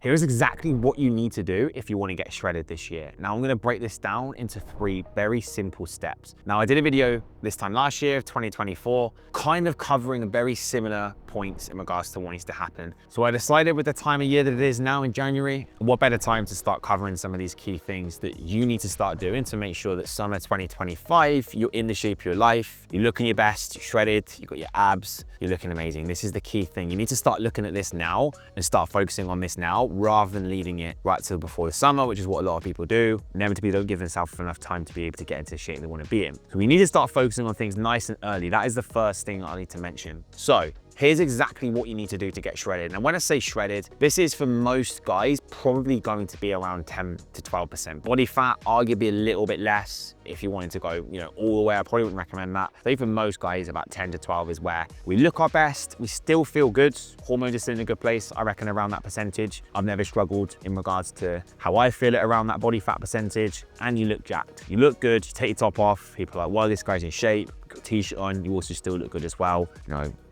Here's exactly what you need to do if you want to get shredded this year. Now, I'm going to break this down into 3 very simple steps. Now, I did a video this time last year, 2024, kind of covering very similar points in regards to what needs to happen. So I decided with the time of year that it is now in January, what better time to start covering some of these key things that you need to start doing to make sure that summer 2025, you're in the shape of your life, you're looking your best, you're shredded, you've got your abs, you're looking amazing. This is the key thing. You need to start looking at this now and start focusing on this now, rather than leaving it right till before the summer, which is what a lot of people do. Inevitably, don't give themselves enough time to be able to get into the shape they want to be in. So we need to start focusing on things nice and early. That is the first thing I need to mention. So here's exactly what you need to do to get shredded. And when I say shredded, this is for most guys probably going to be around 10 to 12% body fat, arguably a little bit less. If you wanted to go, all the way, I probably wouldn't recommend that. I think for most guys, about 10 to 12 is where we look our best. We still feel good. Hormones are still in a good place, I reckon, around that percentage. I've never struggled in regards to how I feel it around that body fat percentage. And you look jacked. You look good, you take your top off. People are like, well, this guy's in shape. Got a t-shirt on, you also still look good as well.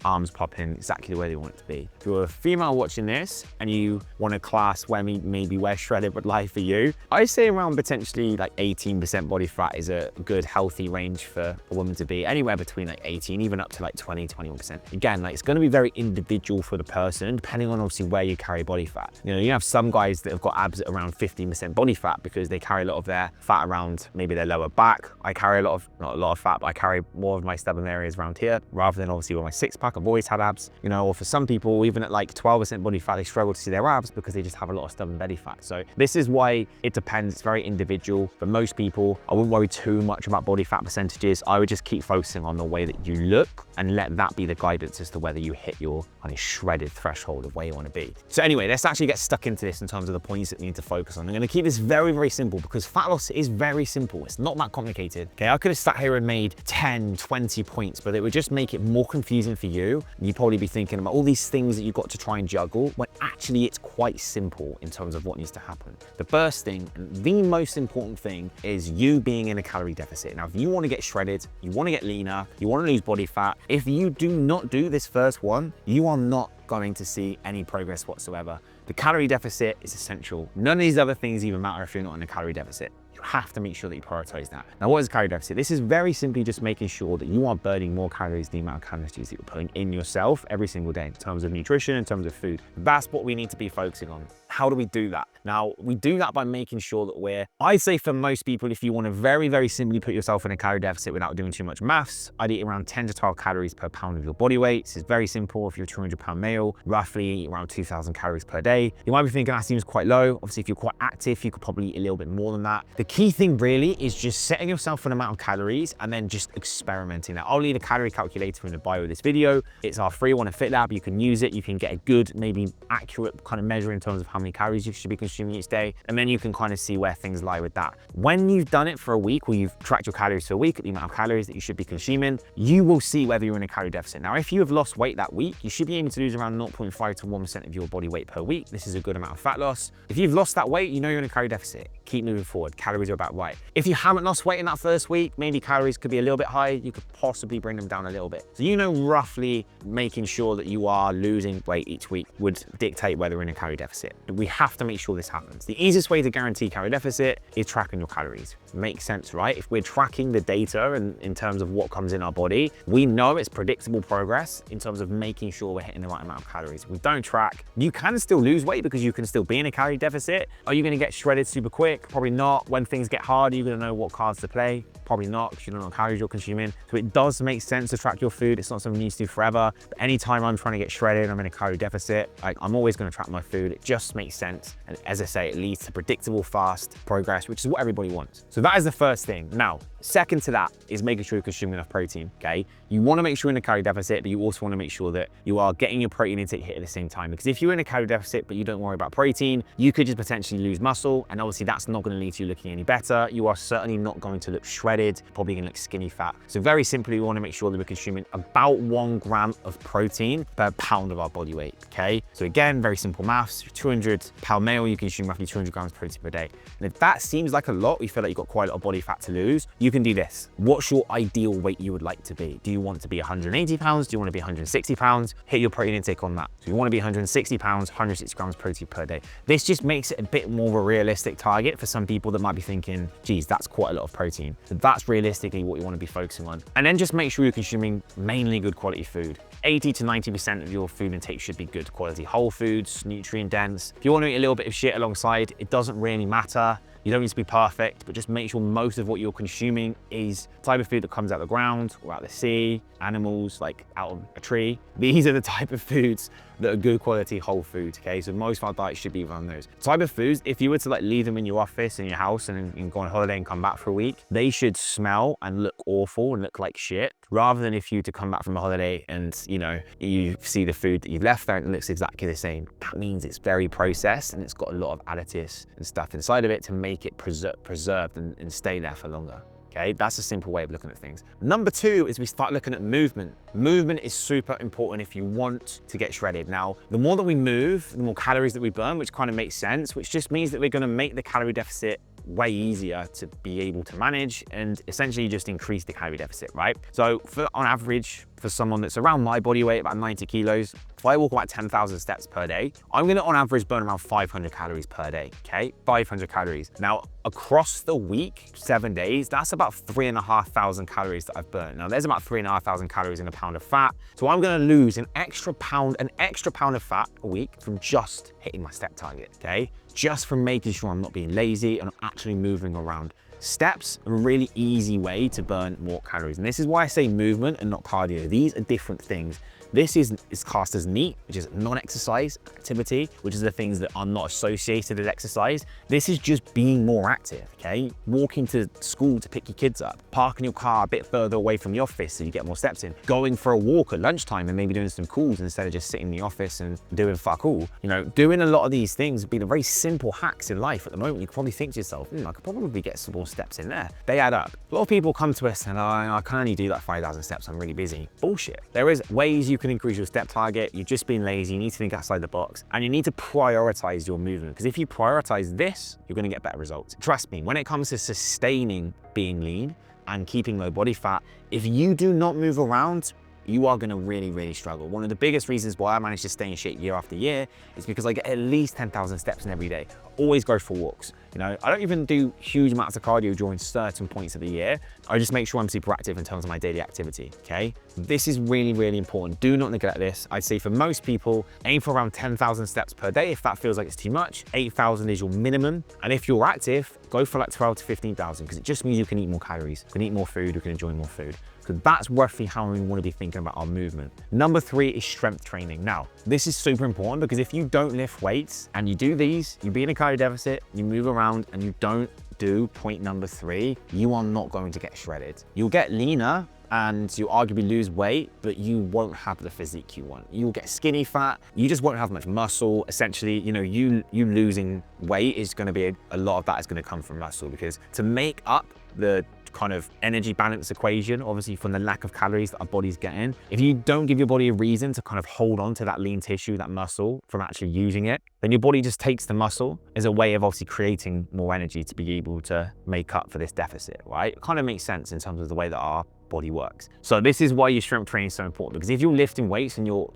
Arms popping exactly the way they want it to be. If you're a female watching this and you want a class where maybe where shredded would lie for you, I say around potentially like 18% body fat is a good healthy range for a woman to be, anywhere between like 18 even up to like 20-21%. Again, it's going to be very individual for the person depending on obviously where you carry body fat. You have some guys that have got abs at around 15% body fat because they carry a lot of their fat around maybe their lower back. I carry not a lot of fat, but I carry more of my stubborn areas around here rather than obviously with my 6-pack. I've always had abs, or for some people, even at like 12% body fat, they struggle to see their abs because they just have a lot of stubborn belly fat. So this is why it depends. It's very individual. For most people, I wouldn't worry too much about body fat percentages. I would just keep focusing on the way that you look and let that be the guidance as to whether you hit your kind of shredded threshold of where you want to be. So anyway, let's actually get stuck into this in terms of the points that we need to focus on. I'm going to keep this very, very simple because fat loss is very simple. It's not that complicated. Okay, I could have sat here and made 10, 20 points, but it would just make it more confusing for you. You'd probably be thinking about all these things that you've got to try and juggle, when actually it's quite simple in terms of what needs to happen. The first thing, and the most important thing, is you being in a calorie deficit. Now, if you want to get shredded, you want to get leaner, you want to lose body fat, if you do not do this first one, you are not going to see any progress whatsoever. The calorie deficit is essential. None of these other things even matter if you're not in a calorie deficit. You have to make sure that you prioritize that. Now, what is a calorie deficit? This is very simply just making sure that you are burning more calories than the amount of calories that you're putting in yourself every single day in terms of nutrition, in terms of food. That's what we need to be focusing on. How do we do that? Now, we do that by making sure that I'd say for most people, if you want to very, very simply put yourself in a calorie deficit without doing too much maths, I'd eat around 10 to 12 calories per pound of your body weight. This is very simple. If you're a 200-pound male, roughly around 2,000 calories per day. You might be thinking that seems quite low. Obviously, if you're quite active, you could probably eat a little bit more than that. The key thing really is just setting yourself an amount of calories and then just experimenting that. I'll leave a calorie calculator in the bio of this video. It's our free one at FitLab. You can use it. You can get a good, maybe accurate kind of measure in terms of how many calories you should be consuming each day. And then you can kind of see where things lie with that. When you've done it for a week, or you've tracked your calories for a week, the amount of calories that you should be consuming, you will see whether you're in a calorie deficit. Now, if you have lost weight that week, you should be aiming to lose around 0.5 to 1% of your body weight per week. This is a good amount of fat loss. If you've lost that weight, you know you're in a calorie deficit. Keep moving forward. Calories are about right. If you haven't lost weight in that first week, maybe calories could be a little bit high. You could possibly bring them down a little bit. So roughly making sure that you are losing weight each week would dictate whether we're in a calorie deficit. We have to make sure this happens. The easiest way to guarantee calorie deficit is tracking your calories. Makes sense, right? If we're tracking the data and in terms of what comes in our body, we know it's predictable progress in terms of making sure we're hitting the right amount of calories. If we don't track, you can still lose weight because you can still be in a calorie deficit. Are you going to get shredded super quick? Probably not. When things get hard, are you going to know what cards to play? Probably not, because you don't know what calories you're consuming. So it does make sense to track your food. It's not something you need to do forever. But anytime I'm trying to get shredded, I'm in a calorie deficit, I'm always going to track my food. It just makes sense. And as I say, it leads to predictable, fast progress, which is what everybody wants. So that is the first thing. Now, second to that is making sure you're consuming enough protein, okay? You want to make sure you're in a calorie deficit, but you also want to make sure that you are getting your protein intake hit at the same time. Because if you're in a calorie deficit, but you don't worry about protein, you could just potentially lose muscle. And obviously that's not going to lead to you looking any better. You are certainly not going to look shredded, probably going to look skinny fat. So very simply, we want to make sure that we're consuming about 1 gram of protein per pound of our body weight, okay? So again, very simple maths. You're 200-pound male, you consume roughly 200 grams of protein per day. And if that seems like a lot, you feel like you've got quite a lot of body fat to lose, you can can do this. What's your ideal weight you would like to be? Do you want to be 180 pounds? Do you want to be 160 pounds? Hit your protein intake on that. So you want to be 160 pounds, 160 grams protein per day. This just makes it a bit more of a realistic target for some people that might be thinking, geez, that's quite a lot of protein. So that's realistically what you want to be focusing on. And then just make sure you're consuming mainly good quality food. 80 to 90% of your food intake should be good quality whole foods, nutrient dense. If you want to eat a little bit of shit alongside, it doesn't really matter. You don't need to be perfect, but just make sure most of what you're consuming is the type of food that comes out of the ground or out of the sea, animals, like out of a tree. These are the type of foods that are good quality whole food, okay? So most of our diets should be around those. Type of foods, if you were to like leave them in your office, in your house, and go on holiday and come back for a week, they should smell and look awful and look like shit, rather than if you to come back from a holiday and, you know, you see the food that you've left there and it looks exactly the same. That means it's very processed and it's got a lot of additives and stuff inside of it to make it preserved and stay there for longer. Okay, that's a simple way of looking at things. Number two is we start looking at movement. Movement is super important if you want to get shredded. Now, the more that we move, the more calories that we burn, which kind of makes sense, which just means that we're gonna make the calorie deficit way easier to be able to manage and essentially just increase the calorie deficit, right? So on average, for someone that's around my body weight, about 90 kilos, if I walk about 10,000 steps per day, I'm gonna on average burn around 500 calories per day, okay? 500 calories. Now, across the week, 7 days, that's about 3,500 calories that I've burned. Now, there's about 3,500 calories in a pound of fat. So I'm gonna lose an extra pound of fat a week from just hitting my step target, okay? Just from making sure I'm not being lazy and I'm actually moving around. Steps are a really easy way to burn more calories. And this is why I say movement and not cardio. These are different things. This is classed as NEAT, which is non-exercise activity, which is the things that are not associated with exercise. This is just being more active, okay? Walking to school to pick your kids up, parking your car a bit further away from the office so you get more steps in, going for a walk at lunchtime and maybe doing some calls instead of just sitting in the office and doing fuck all. You know, doing a lot of these things have been a very simple hacks in life at the moment. You can probably think to yourself, I could probably get some more steps in there. They add up. A lot of people come to us and, I can only do like 5,000 steps, I'm really busy. Bullshit. There is ways you can increase your step target. You're just being lazy. You need to think outside the box and you need to prioritize your movement, because if you prioritize this, you're going to get better results. Trust me, when it comes to sustaining being lean and keeping low body fat, if you do not move around, you are going to really, really struggle. One of the biggest reasons why I manage to stay in shape year after year is because I get at least 10,000 steps in every day. Always go for walks. You know, I don't even do huge amounts of cardio during certain points of the year. I just make sure I'm super active in terms of my daily activity, okay? This is really, really important. Do not neglect this. I'd say for most people, aim for around 10,000 steps per day. If that feels like it's too much, 8,000 is your minimum. And if you're active, go for like 12 to 15,000, because it just means you can eat more calories, you can eat more food, you can enjoy more food. Because that's roughly how we want to be thinking about our movement. Number three is strength training. Now, this is super important because if you don't lift weights and you do these, you be in a calorie deficit, you move around and you don't do point number three, you are not going to get shredded. You'll get leaner and you'll arguably lose weight, but you won't have the physique you want. You'll get skinny fat, you just won't have much muscle. Essentially, you know, you losing weight is gonna be, a lot of that is gonna come from muscle, because to make up the kind of energy balance equation, obviously from the lack of calories that our body's getting, if you don't give your body a reason to kind of hold on to that lean tissue, that muscle, from actually using it, then your body just takes the muscle as a way of obviously creating more energy to be able to make up for this deficit, right? It kind of makes sense in terms of the way that our body works. So this is why your strength training is so important, because if you're lifting weights and you're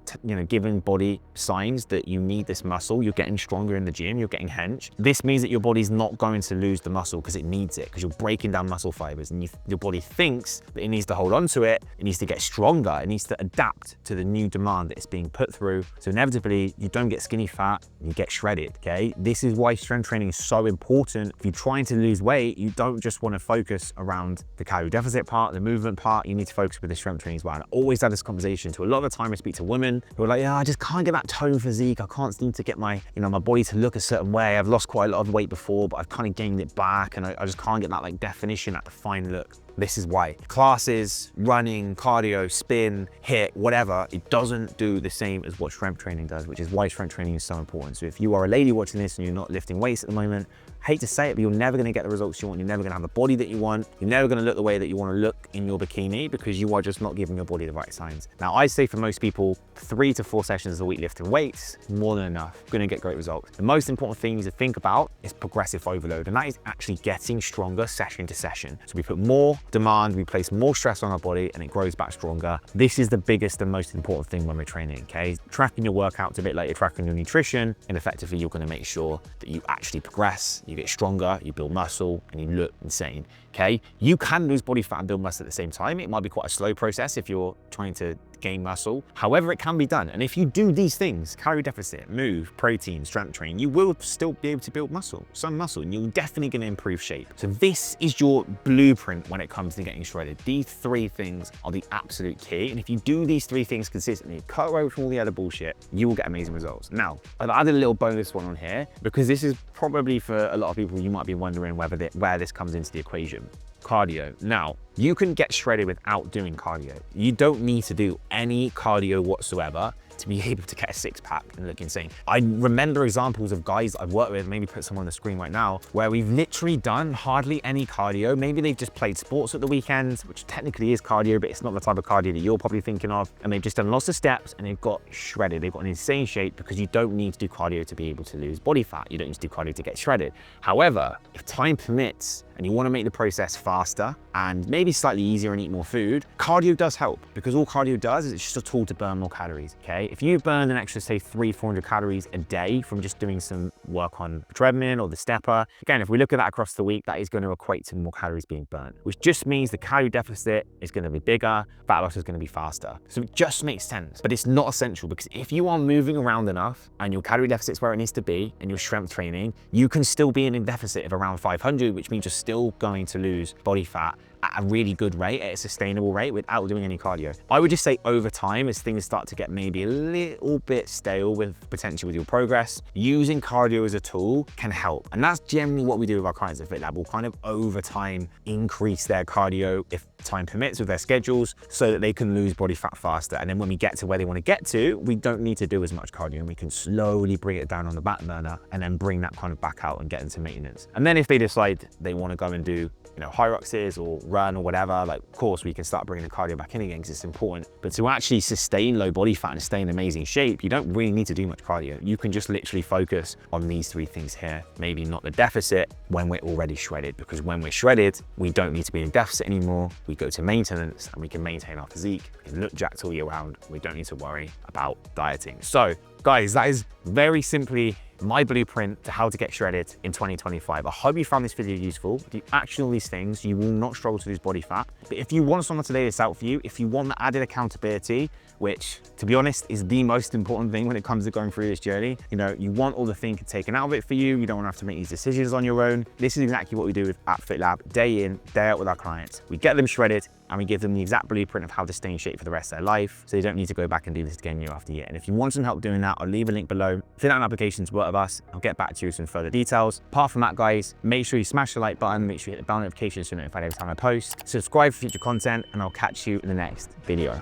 giving body signs that you need this muscle, you're getting stronger in the gym, you're getting hench, this means that your body's not going to lose the muscle because it needs it, because you're breaking down muscle fibers and your body thinks that it needs to hold on to it, it needs to get stronger, it needs to adapt to the new demand that it's being put through. So inevitably you don't get skinny fat, you get shredded, okay? This is why strength training is so important. If you're trying to lose weight, you don't just want to focus around the calorie deficit part, the movement part, you need to focus with the strength training as well. And I always have this conversation to a lot of the time I speak to women who are like, yeah, I just can't get that tone physique. I can't seem to get my, my body to look a certain way. I've lost quite a lot of weight before, but I've kind of gained it back. And I just can't get that like definition, that defined look. This is why. Classes, running, cardio, spin, HIIT, whatever, it doesn't do the same as what strength training does, which is why strength training is so important. So if you are a lady watching this and you're not lifting weights at the moment, hate to say it, but you're never gonna get the results you want. You're never gonna have the body that you want. You're never gonna look the way that you wanna look in your bikini because you are just not giving your body the right signs. Now, I say for most people, 3 to 4 sessions a week lifting weights, more than enough. You're gonna get great results. The most important thing to think about is progressive overload, and that is actually getting stronger session to session. So we put more demand, we place more stress on our body, and it grows back stronger. This is the biggest and most important thing when we're training, okay? Tracking your workouts a bit like you're tracking your nutrition, and effectively you're gonna make sure that you actually progress, you get stronger, you build muscle, and you look insane, okay? You can lose body fat and build muscle at the same time. It might be quite a slow process if you're trying to gain muscle. However, it can be done. And if you do these things, calorie deficit, move, protein, strength training, you will still be able to build muscle, some muscle, and you're definitely going to improve shape. So this is your blueprint when it comes to getting shredded. These 3 things are the absolute key. And if you do these 3 things consistently, cut away from all the other bullshit, you will get amazing results. Now, I've added a little bonus one on here because this is probably for a lot of people, you might be wondering where this comes into the equation. Cardio. Now, you can get shredded without doing cardio. You don't need to do any cardio whatsoever to be able to get a 6-pack and look insane. I remember examples of guys I've worked with, maybe put some on the screen right now, where we've literally done hardly any cardio. Maybe they've just played sports at the weekends, which technically is cardio, but it's not the type of cardio that you're probably thinking of. And they've just done lots of steps and they've got shredded. They've got an insane shape because you don't need to do cardio to be able to lose body fat. You don't need to do cardio to get shredded. However, if time permits, and you want to make the process faster and maybe slightly easier and eat more food, cardio does help because all cardio does is it's just a tool to burn more calories, okay? If you burn an extra, say, 300-400 calories a day from just doing some work on the treadmill or the stepper, again, if we look at that across the week, that is going to equate to more calories being burned, which just means the calorie deficit is going to be bigger, fat loss is going to be faster. So it just makes sense, but it's not essential because if you are moving around enough and your calorie deficit is where it needs to be and you're strength training, you can still be in a deficit of around 500, which means you're still going to lose body fat at a really good rate, at a sustainable rate without doing any cardio. I would just say over time, as things start to get maybe a little bit stale with potentially with your progress, using cardio as a tool can help. And that's generally what we do with our clients at FitLab. We'll kind of over time increase their cardio if time permits with their schedules so that they can lose body fat faster. And then when we get to where they want to get to, we don't need to do as much cardio and we can slowly bring it down on the back burner and then bring that kind of back out and get into maintenance. And then if they decide they want to go and do, you know, high roxes or run or whatever, like of course we can start bringing the cardio back in again because it's important. But to actually sustain low body fat and stay in amazing shape, you don't really need to do much cardio. You can just literally focus on these 3 things here, maybe not the deficit when we're already shredded, because when we're shredded, we don't need to be in deficit anymore. We go to maintenance and we can maintain our physique. We can look jacked all year round. We don't need to worry about dieting. So guys, that is very simply my blueprint to how to get shredded in 2025. I hope you found this video useful. If you action all these things, you will not struggle to lose body fat. But if you want someone to lay this out for you, if you want the added accountability, which to be honest is the most important thing when it comes to going through this journey, you know, you want all the thinking taken out of it for you. You don't want to have to make these decisions on your own. This is exactly what we do at FitLab, day in, day out with our clients. We get them shredded and we give them the exact blueprint of how to stay in shape for the rest of their life, so they don't need to go back and do this again year after year. And if you want some help doing that, I'll leave a link below. Fill out an application to work with us. I'll get back to you with some further details. Apart from that, guys, make sure you smash the like button, make sure you hit the bell notification so you're notified every time I post. Subscribe for future content, and I'll catch you in the next video.